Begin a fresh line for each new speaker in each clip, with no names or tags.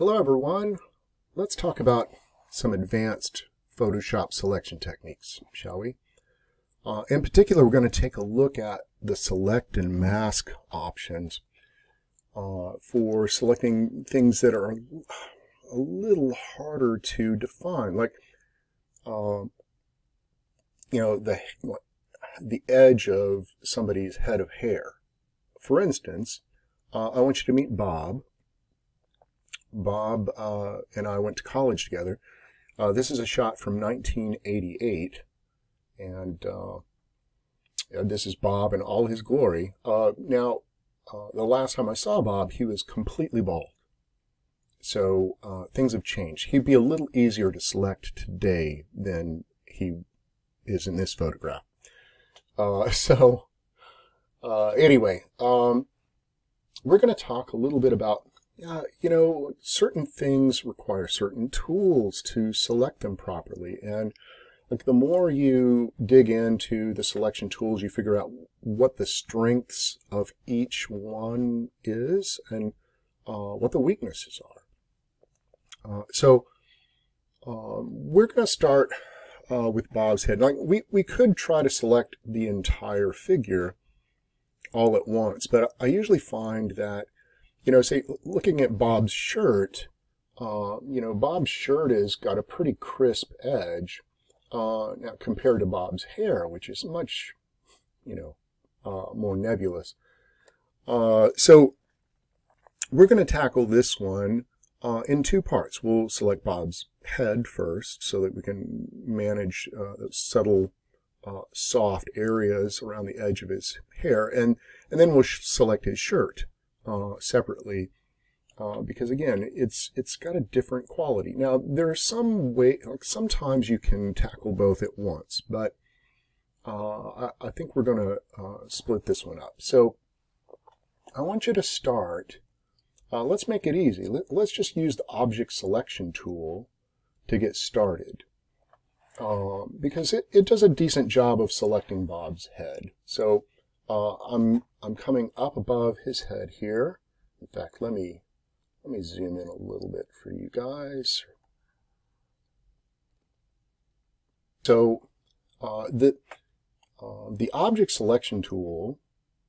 Hello everyone. Let's talk about some advanced Photoshop selection techniques, shall we? In particular, we're going to take a look at the select and mask options for selecting things that are a little harder to define, like the edge of somebody's head of hair. For instance, I want you to meet Bob. Bob and I went to college together. This is a shot from 1988, and this is Bob in all his glory. Now, the last time I saw Bob, he was completely bald. So things have changed. He'd be a little easier to select today than he is in this photograph. Anyway, we're going to talk a little bit about certain things require certain tools to select them properly. And like, the more you dig into the selection tools, you figure out what the strengths of each one is and what the weaknesses are. We're going to start with Bob's head. Like, we could try to select the entire figure all at once, but I usually find that, say, looking at Bob's shirt, Bob's shirt has got a pretty crisp edge now compared to Bob's hair, which is much, more nebulous. So we're going to tackle this one in two parts. We'll select Bob's head first so that we can manage those subtle, soft areas around the edge of his hair, and then we'll select his shirt separately, because again, it's got a different quality. Now, there's some way, like, sometimes you can tackle both at once, but I think we're going to split this one up. So I want you to start. Let's make it easy. Let's just use the object selection tool to get started, because it does a decent job of selecting Bob's head. So I'm coming up above his head here. In fact, let me zoom in a little bit for you guys. So the object selection tool,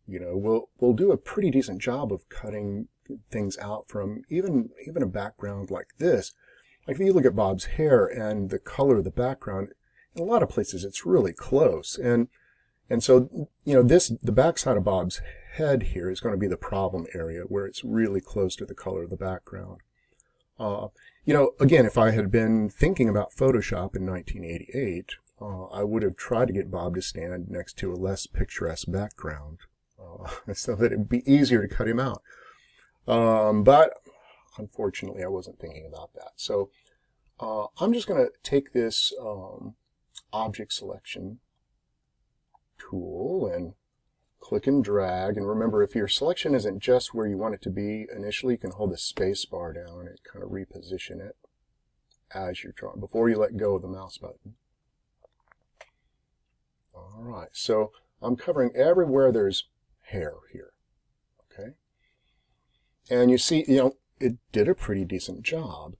will do a pretty decent job of cutting things out from even a background like this. Like, if you look at Bob's hair and the color of the background, in a lot of places it's really close. And so, the backside of Bob's head here is going to be the problem area where it's really close to the color of the background. Again, if I had been thinking about Photoshop in 1988, I would have tried to get Bob to stand next to a less picturesque background so that it would be easier to cut him out. But unfortunately, I wasn't thinking about that. So I'm just going to take this object selection tool and click and drag. And remember, if your selection isn't just where you want it to be initially, you can hold the space bar down and kind of reposition it as you're drawing before you let go of the mouse button. All right, so I'm covering everywhere there's hair here. Okay, and you see, it did a pretty decent job.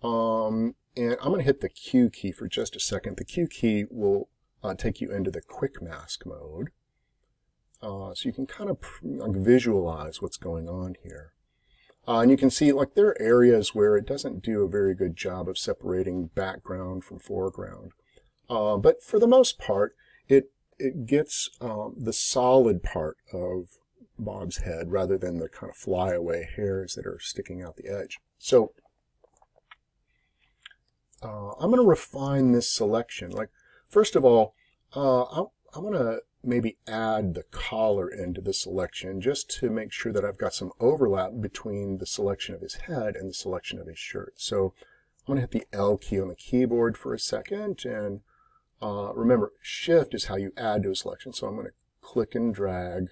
And I'm going to hit the Q key for just a second. The Q key will take you into the quick mask mode, so you can kind of visualize what's going on here. And you can see, like, there are areas where it doesn't do a very good job of separating background from foreground. But for the most part, it gets the solid part of Bob's head rather than the kind of flyaway hairs that are sticking out the edge. So I'm going to refine this selection. Like, first of all, I want to maybe add the collar into the selection just to make sure that I've got some overlap between the selection of his head and the selection of his shirt. So I'm going to hit the L key on the keyboard for a second, and remember, Shift is how you add to a selection. So I'm going to click and drag,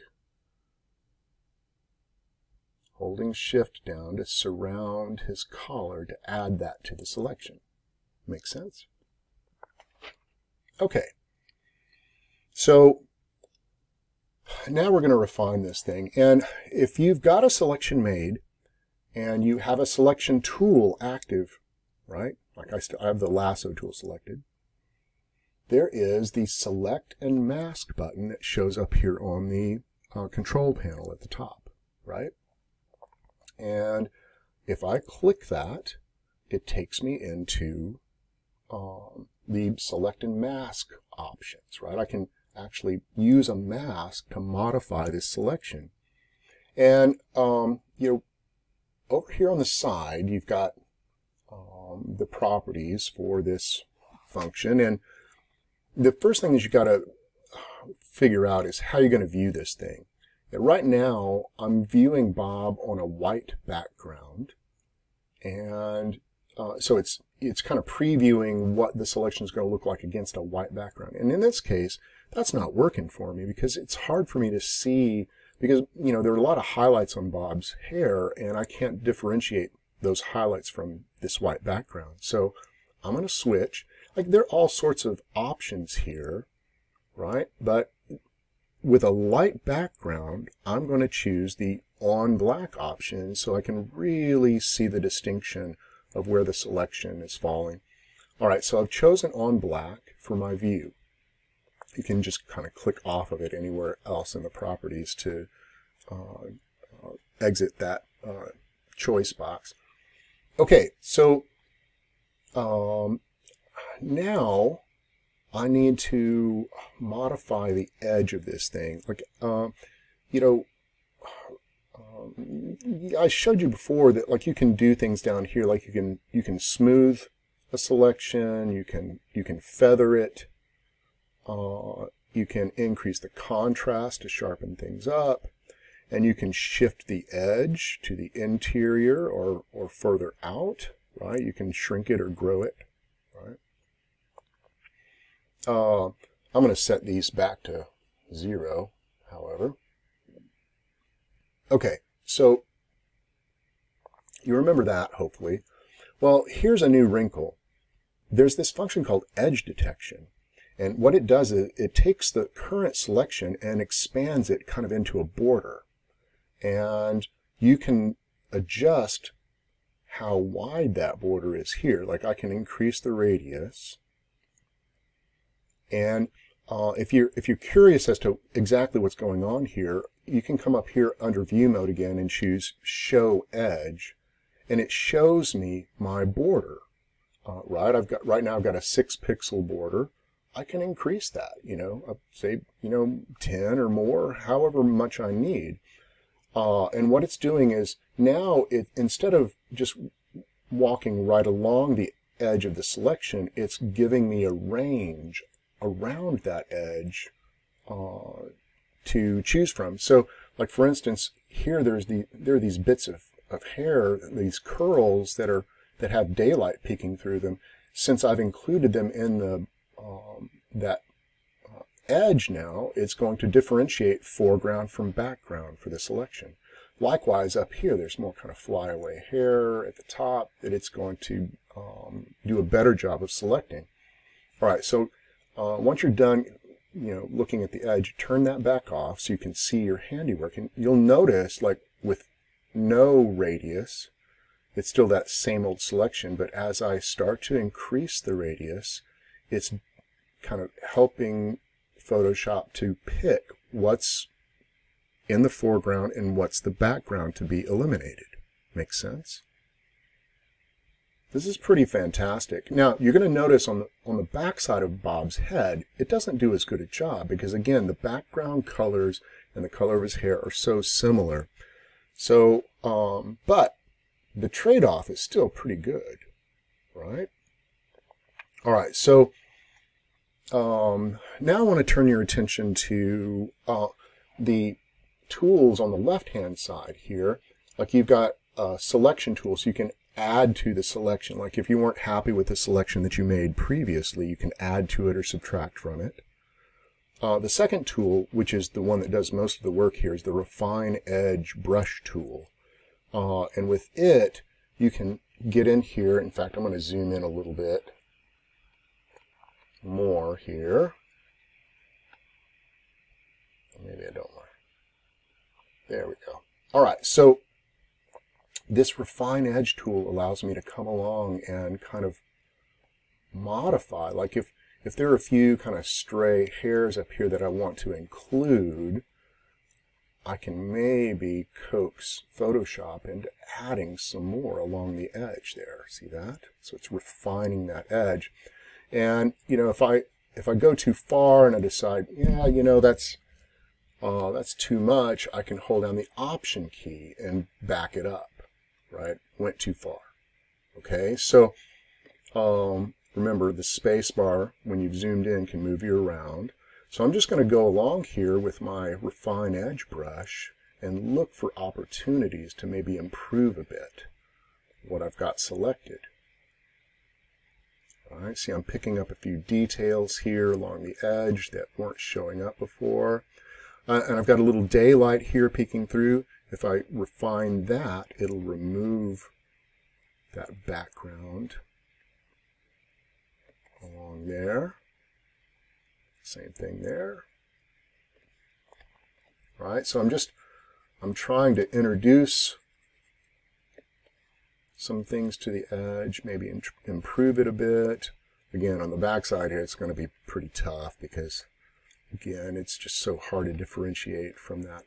holding Shift down to surround his collar to add that to the selection. Make sense? Okay. So now we're going to refine this thing. And if you've got a selection made and you have a selection tool active, right? Like I have the lasso tool selected. There is the select and mask button that shows up here on the control panel at the top, right? And if I click that, it takes me into the select and mask options, right? I can actually use a mask to modify this selection. And, you know, over here on the side, you've got the properties for this function. And the first thing that you got to figure out is how you're going to view this thing. And right now, I'm viewing Bob on a white background. And so it's kind of previewing what the selection is going to look like against a white background. And in this case, that's not working for me because it's hard for me to see, because, you know, there are a lot of highlights on Bob's hair and I can't differentiate those highlights from this white background. So I'm going to switch. Like, there are all sorts of options here, right? But with a light background, I'm going to choose the on black option so I can really see the distinction of where the selection is falling. All right, so I've chosen on black for my view. You can just kind of click off of it anywhere else in the properties to exit that choice box. Okay, so now I need to modify the edge of this thing. Like, you know, I showed you before that, like, you can do things down here. Like, you can smooth a selection, you can feather it, you can increase the contrast to sharpen things up, and you can shift the edge to the interior or further out, right? You can shrink it or grow it, right? I'm going to set these back to 0, however. Okay, so you remember that, hopefully. Well, here's a new wrinkle. There's this function called edge detection. And what it does is it takes the current selection and expands it kind of into a border. And you can adjust how wide that border is here. Like, I can increase the radius. And if you're curious as to exactly what's going on here, you can come up here under view mode again and choose show edge, and it shows me my border. Right, right now I've got a 6-pixel border. I can increase that, you know, say, you know, 10 or more, however much I need. And what it's doing is now instead of just walking right along the edge of the selection, it's giving me a range around that edge to choose from. So, like, for instance, here there are these bits of hair, these curls that have daylight peeking through them. Since I've included them in the that edge now, it's going to differentiate foreground from background for the selection. Likewise, up here, there's more kind of flyaway hair at the top that it's going to do a better job of selecting. All right, so once you're done, you know, looking at the edge, turn that back off so you can see your handiwork. And you'll notice, like, with no radius, it's still that same old selection, but as I start to increase the radius, it's kind of helping Photoshop to pick what's in the foreground and what's the background to be eliminated. Make sense? This is pretty fantastic. Now, you're going to notice on the back side of Bob's head, it doesn't do as good a job because, again, the background colors and the color of his hair are so similar. So, but the trade-off is still pretty good, right? All right, so now I want to turn your attention to the tools on the left-hand side here. Like, you've got selection tools, so you can add to the selection. Like, if you weren't happy with the selection that you made previously, you can add to it or subtract from it. The second tool, which is the one that does most of the work here, is the Refine Edge Brush tool. And with it, you can get in here. In fact, I'm going to zoom in a little bit more here. Maybe I don't want. There we go. All right, so this refine edge tool allows me to come along and kind of modify. Like if there are a few kind of stray hairs up here that I want to include, I can maybe coax Photoshop into adding some more along the edge there. See that? So it's refining that edge. And you know, if I go too far and I decide, yeah, you know, that's too much, I can hold down the Option key and back it up. Right? Went too far. Okay, so remember the space bar when you've zoomed in can move you around. So I'm just going to go along here with my refine edge brush and look for opportunities to maybe improve a bit what I've got selected. All right, see, I'm picking up a few details here along the edge that weren't showing up before. And I've got a little daylight here peeking through. If I refine that, it'll remove that background along there. Same thing there. Right, so I'm trying to introduce some things to the edge, maybe improve it a bit. Again, on the backside here, it's going to be pretty tough because, again, it's just so hard to differentiate from that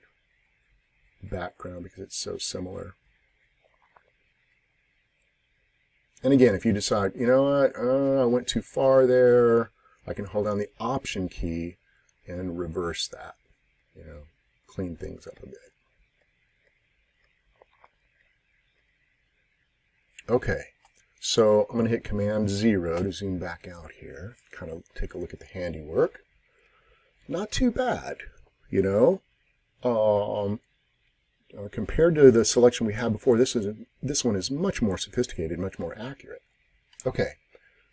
background because it's so similar. And again, if you decide, you know what, I went too far there, I can hold down the Option key and reverse that, you know, clean things up a bit. Okay, so I'm going to hit Command 0 to zoom back out here, kind of take a look at the handiwork. Not too bad, you know. Compared to the selection we had before, this one is much more sophisticated, much more accurate. Okay,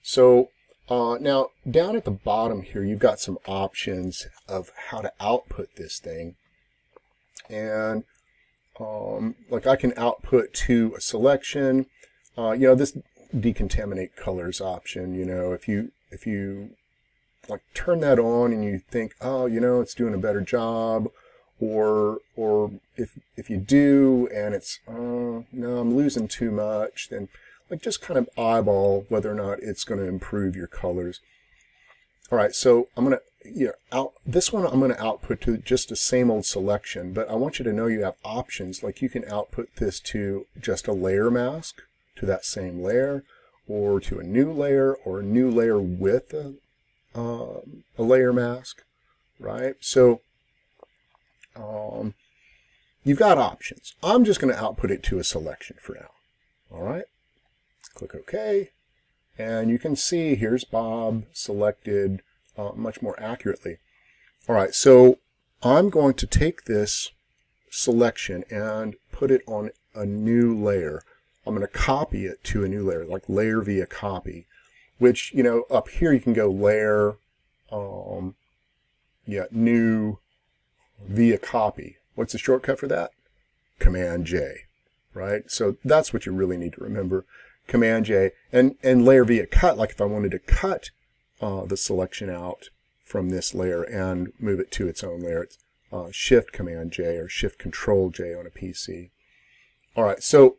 so now down at the bottom here, you've got some options of how to output this thing. And like I can output to a selection. You know, this decontaminate colors option, you know, if you like turn that on and you think, oh, you know, it's doing a better job, or if you do and it's, no, I'm losing too much, then like just kind of eyeball whether or not it's going to improve your colors. All right, so I'm going to, this one I'm going to output to just the same old selection, but I want you to know you have options. Like you can output this to just a layer mask, to that same layer, or to a new layer, or a new layer with a layer mask, right? So you've got options. I'm just going to output it to a selection for now. All right, click OK, and you can see here's Bob selected much more accurately. All right, so I'm going to take this selection and put it on a new layer. I'm going to copy it to a new layer, like layer via copy, which, you know, up here you can go layer, new via copy. What's the shortcut for that? Command J, right? So that's what you really need to remember. Command J, and layer via cut, like if I wanted to cut the selection out from this layer and move it to its own layer, it's Shift Command J or Shift Control J on a PC. All right, so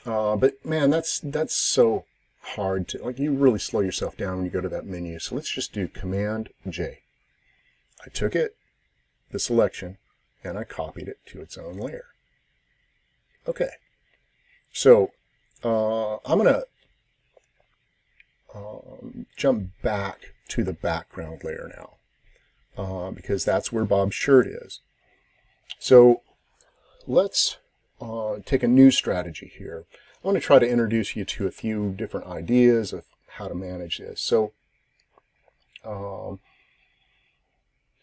but man, that's so hard to, like, you really slow yourself down when you go to that menu. So let's just do Command J. I took it, the selection, and I copied it to its own layer. Okay, so I'm going to jump back to the background layer now because that's where Bob's shirt is. So let's take a new strategy here. I want to try to introduce you to a few different ideas of how to manage this. So,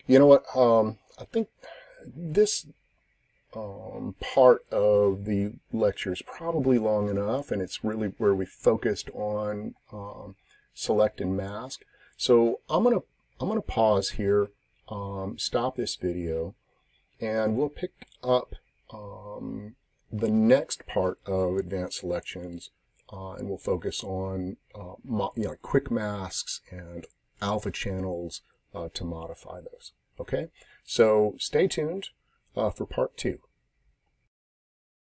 you know what? I think this part of the lecture is probably long enough, and it's really where we focused on select and mask. So I'm gonna pause here, stop this video, and we'll pick up the next part of advanced selections, and we'll focus on quick masks and alpha channels to modify those. Okay, so stay tuned for part 2.